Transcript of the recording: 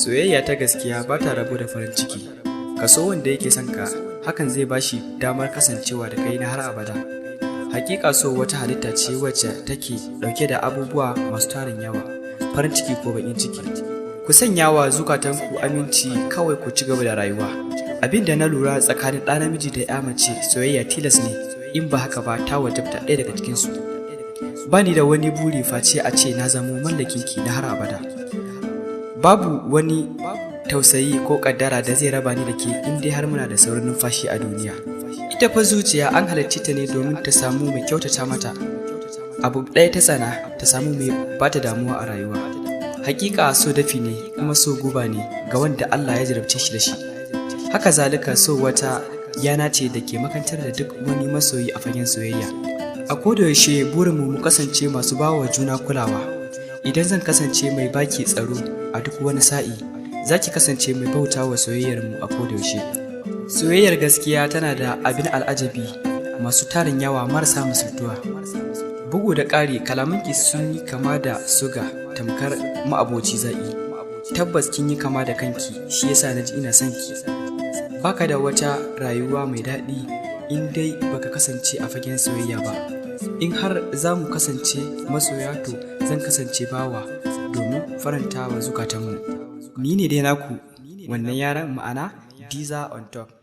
Soyayya ta gaskiya ba ta rabo da farin ciki. Ka so wanda yake son ka, hakan zai bashi damar kasancewa da kai na har abada. Hakika so wata halitta ce wacce take dauke da abubuwa masu tarin yawa, farin ciki ko bakin ciki. Ku sanya wa zukatanku aminci kawai ku ci gaba da rayuwa. Abin da na lura tsakanin ɗa namiji da ya mace soyayya tilas ne, in ba haka ba ta wajabta ɗaya daga cikinsu. Ba ni da wani buri face a ce na zamo mallakinki na har abada. Babu wani tausayi ko kaddara da zai raba ni da ke in dai har muna da sauran numfashi a duniya. Ita fa zuciya an halarci ta ne domin ta samu mai kyautata mata. Abu ɗaya ta tsana ta samu mai bata damuwa a rayuwa. Hakika so dafi ne kuma so guba ne ga wanda Allah ya jarabce shi da shi. Haka zalika so wata yana ce da ke makantar da duk wani masoyi a fagen soyayya. A kodayaushe burinmu mu kasance masu bawa juna kulawa. Idan zan kasance mai baki tsaro a duk wani sa'i, za ki kasance mai bauta wa soyayyarmu a kodayaushe. Soyayyar gaskiya tana da abin al'ajabi masu tarin yawa marasa misaltuwa. Bugu da ƙari, kalamanki sun yi kama da suga tamkar ma'aboci zaƙi. Tabbas kin yi kama da kanki, shi yasa na ji ina son ki. Baka da wata rayuwa mai daɗi in dai baka kasance a fagen soyayya ba. In har za mu kasance masoya, to zan kasance bawa domin faranta wa zukatanmu. Ni ne dai naku, wannan yaran ma'ana Diza on top.